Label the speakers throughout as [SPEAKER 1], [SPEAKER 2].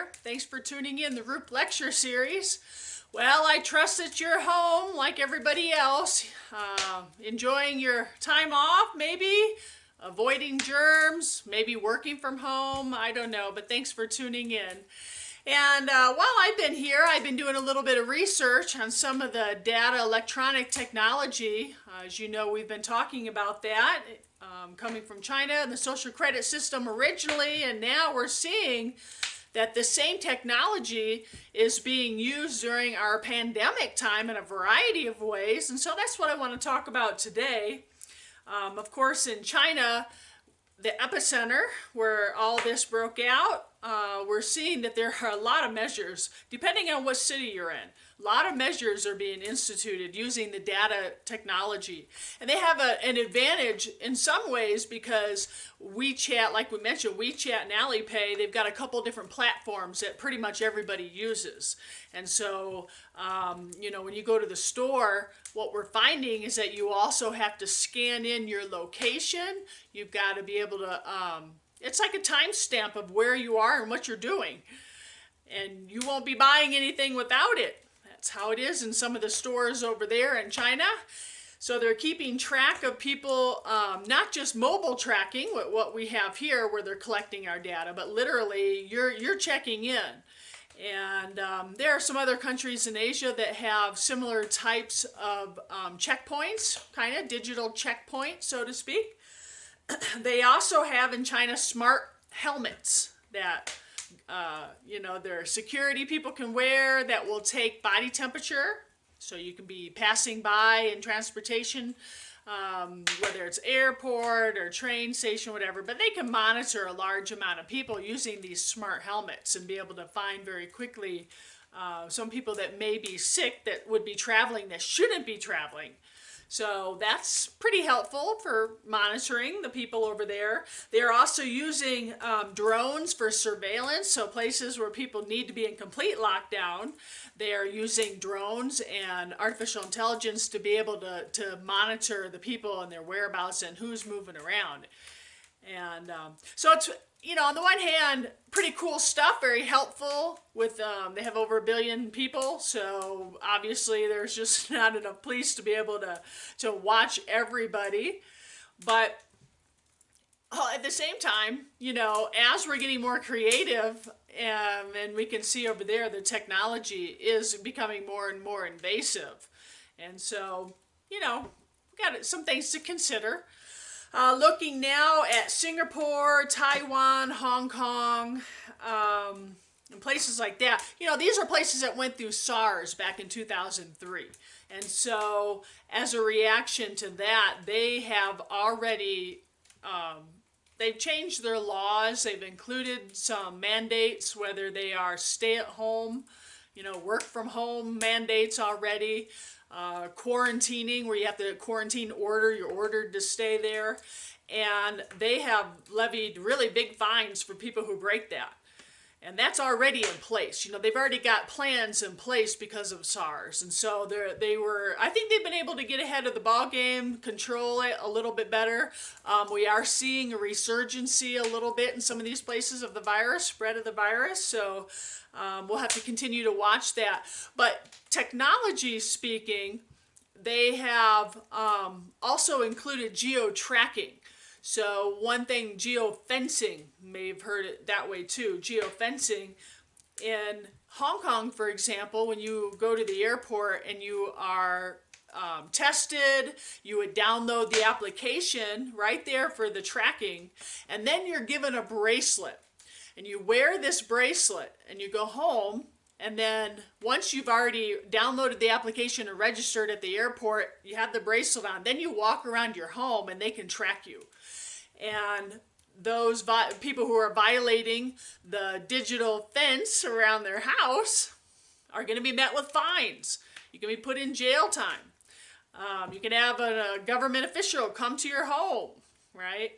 [SPEAKER 1] here. Thanks for tuning in the Roop Lecture Series. Well, I trust that you're home like everybody else, enjoying your time off, maybe avoiding germs, maybe working from home. I don't know, but thanks for tuning in. And while I've been here, I've been doing a little bit of research on some of the data electronic technology. As you know, we've been talking about that coming from China and the social credit system originally, and now we're seeing that the same technology is being used during our pandemic time in a variety of ways. And so that's what I want to talk about today. Of course, in China, the epicenter where all this broke out, we're seeing that there are a lot of measures, depending on what city you're in. A lot of measures are being instituted using the data technology. And they have an advantage in some ways because WeChat, like we mentioned, WeChat and Alipay, they've got a couple different platforms that pretty much everybody uses. And so, when you go to the store, what we're finding is that you also have to scan in your location. You've got to be able to, it's like a timestamp of where you are and what you're doing. And you won't be buying anything without it. That's how it is in some of the stores over there in China. So they're keeping track of people, not just mobile tracking, what we have here where they're collecting our data, but literally you're checking in. And there are some other countries in Asia that have similar types of checkpoints, kind of digital checkpoints, so to speak. They also have in China smart helmets that their security people can wear that will take body temperature. So you can be passing by in transportation, whether it's airport or train station, whatever, but they can monitor a large amount of people using these smart helmets and be able to find very quickly some people that may be sick that would be traveling that shouldn't be traveling. So that's pretty helpful for monitoring the people over there. They're also using drones for surveillance. So places where people need to be in complete lockdown, they are using drones and artificial intelligence to be able to monitor the people and their whereabouts and who's moving around. And so it's, on the one hand, pretty cool stuff, very helpful with, they have over 1 billion people, so obviously there's just not enough police to be able to watch everybody. But at the same time, as we're getting more creative, and we can see over there, the technology is becoming more and more invasive. And so, we've got some things to consider. Looking now at Singapore, Taiwan, Hong Kong, and places like that. These are places that went through SARS back in 2003. And so as a reaction to that, they have already, they've changed their laws. They've included some mandates, whether they are stay at home, work from home mandates already. Quarantining, where you have to quarantine order, you're ordered to stay there, and they have levied really big fines for people who break that. And that's already in place. They've already got plans in place because of SARS. And so I think they've been able to get ahead of the ball game, control it a little bit better. We are seeing a resurgency a little bit in some of these places of the virus, spread of the virus. So we'll have to continue to watch that. But technology speaking, they have also included geo-tracking. So one thing, geofencing, you may have heard it that way too, geofencing. In Hong Kong, for example, when you go to the airport and you are tested, you would download the application right there for the tracking, and then you're given a bracelet. And you wear this bracelet and you go home, and then once you've already downloaded the application and registered at the airport, you have the bracelet on, then you walk around your home and they can track you. And those people who are violating the digital fence around their house are going to be met with fines. You can be put in jail time. You can have a government official come to your home, right?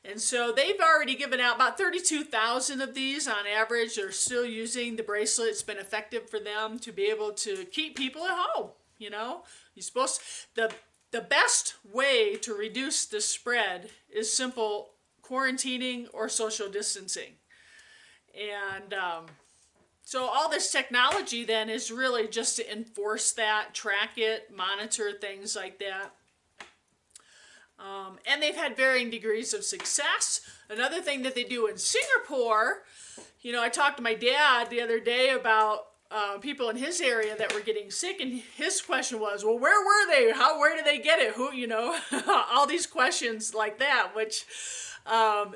[SPEAKER 1] And so they've already given out about 32,000 of these on average. They're still using the bracelet. It's been effective for them to be able to keep people at home. You're supposed the best way to reduce the spread is simple quarantining or social distancing. And So all this technology then is really just to enforce that, track it, monitor things like that. And they've had varying degrees of success. Another thing that they do in Singapore, you know, I talked to my dad the other day about people in his area that were getting sick, and his question was, well, where were they? Where did they get it? Who, you know, all these questions like that, which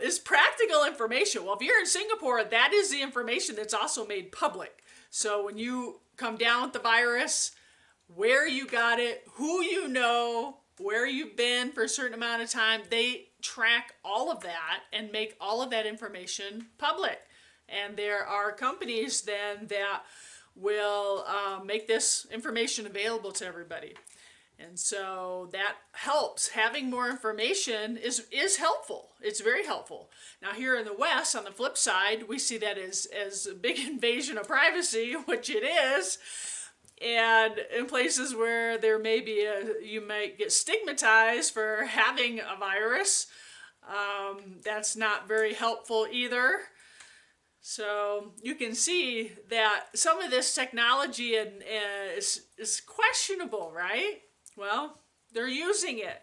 [SPEAKER 1] is practical information. Well, if you're in Singapore, that is the information that's also made public. So when you come down with the virus, where you got it, who you know, where you've been for a certain amount of time, they track all of that and make all of that information public. And there are companies then that will make this information available to everybody. And so that helps. Having more information is helpful. It's very helpful. Now here in the West, on the flip side, we see that as a big invasion of privacy, which it is. And in places where there may be you might get stigmatized for having a virus, that's not very helpful either. So you can see that some of this technology is questionable, right? Well, they're using it.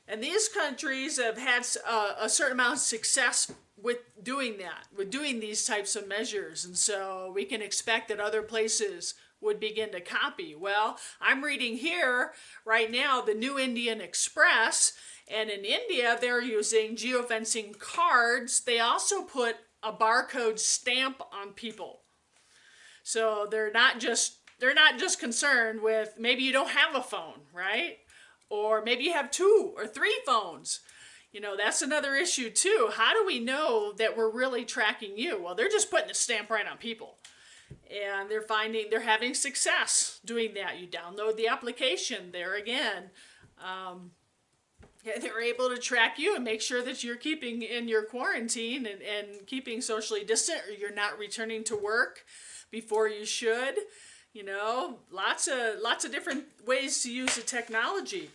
[SPEAKER 1] And these countries have had a certain amount of success with doing that, with doing these types of measures. And so we can expect that other places would begin to copy. Well, I'm reading here right now the New Indian Express, and in India they're using geofencing cards. They also put a barcode stamp on people. So they're not just concerned with maybe you don't have a phone, right? Or maybe you have 2 or 3 phones. You know, that's another issue too. How do we know that we're really tracking you? Well, they're just putting a stamp right on people. And they're having success doing that. You download the application, there again. They're able to track you and make sure that you're keeping in your quarantine and keeping socially distant, or you're not returning to work before you should. You know, lots of different ways to use the technology.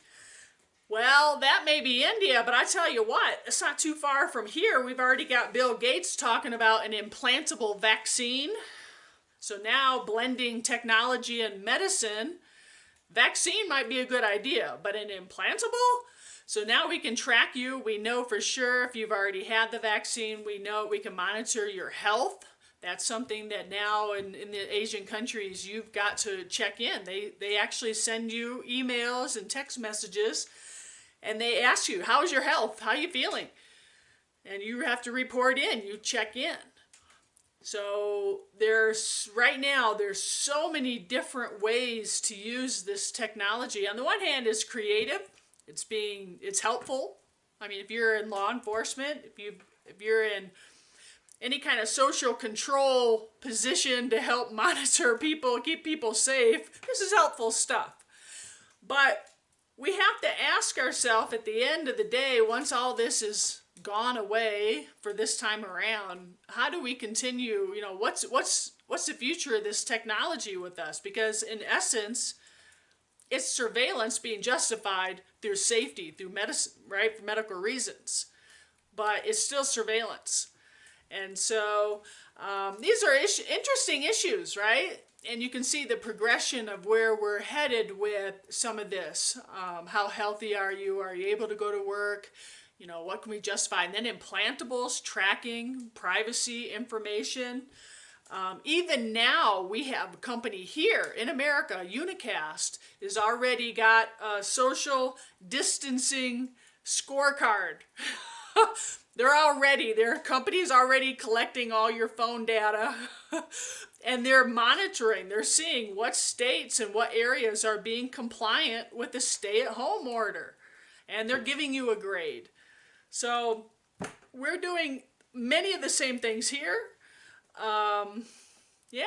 [SPEAKER 1] Well, that may be India, but I tell you what, it's not too far from here. We've already got Bill Gates talking about an implantable vaccine. So now blending technology and medicine, vaccine might be a good idea, but an implantable? So now we can track you. We know for sure if you've already had the vaccine. We know we can monitor your health. That's something that now in the Asian countries you've got to check in. They actually send you emails and text messages, and they ask you, how's your health? How are you feeling? And you have to report in. You check in. So right now there's so many different ways to use this technology. On the one hand, it's creative. It's helpful. I mean, if you're in law enforcement, if you're in any kind of social control position to help monitor people, keep people safe, this is helpful stuff. But we have to ask ourselves at the end of the day, once all this is gone away for this time around, how do we continue? You know, what's the future of this technology with us? Because in essence, it's surveillance being justified through safety, through medicine, right, for medical reasons, but it's still surveillance. And so these are interesting issues, right? And you can see the progression of where we're headed with some of this. How healthy are you? Are you able to go to work? You know, what can we justify? And then implantables, tracking, privacy, information. Even now, we have a company here in America, Unicast, has already got a social distancing scorecard. Their company's already collecting all your phone data and they're monitoring, they're seeing what states and what areas are being compliant with the stay-at-home order, and they're giving you a grade. So we're doing many of the same things here. Yeah,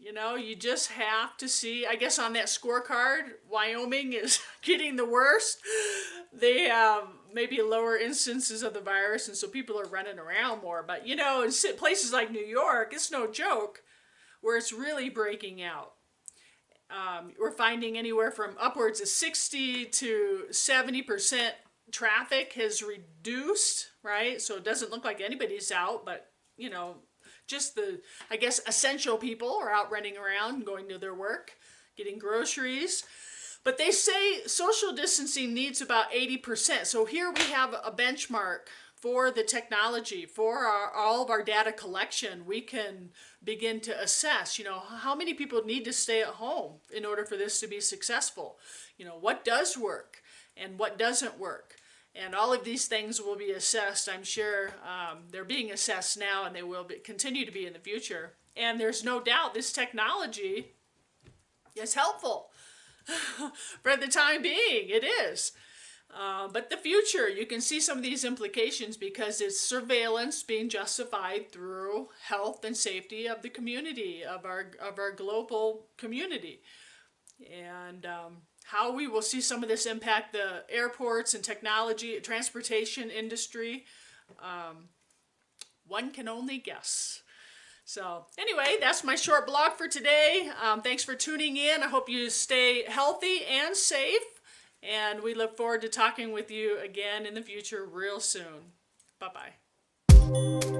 [SPEAKER 1] you know, you just have to see, I guess on that scorecard, Wyoming is getting the worst. They have maybe lower instances of the virus, and so people are running around more. But, you know, in places like New York, it's no joke, where it's really breaking out. We're finding anywhere from upwards of 60 to 70% traffic has reduced, right? So it doesn't look like anybody's out, but, you know, just the, I guess, essential people are out running around, going to their work, getting groceries. But they say social distancing needs about 80%. So here we have a benchmark for the technology, for all of our data collection. We can begin to assess, how many people need to stay at home in order for this to be successful. What does work and what doesn't work. And all of these things will be assessed. I'm sure they're being assessed now, and they will continue to be in the future. And there's no doubt this technology is helpful. For the time being, it is. But the future, you can see some of these implications because it's surveillance being justified through health and safety of the community, of our global community. And how we will see some of this impact the airports and technology, transportation industry, one can only guess. So anyway, that's my short blog for today. Thanks for tuning in. I hope you stay healthy and safe. And we look forward to talking with you again in the future real soon. Bye-bye.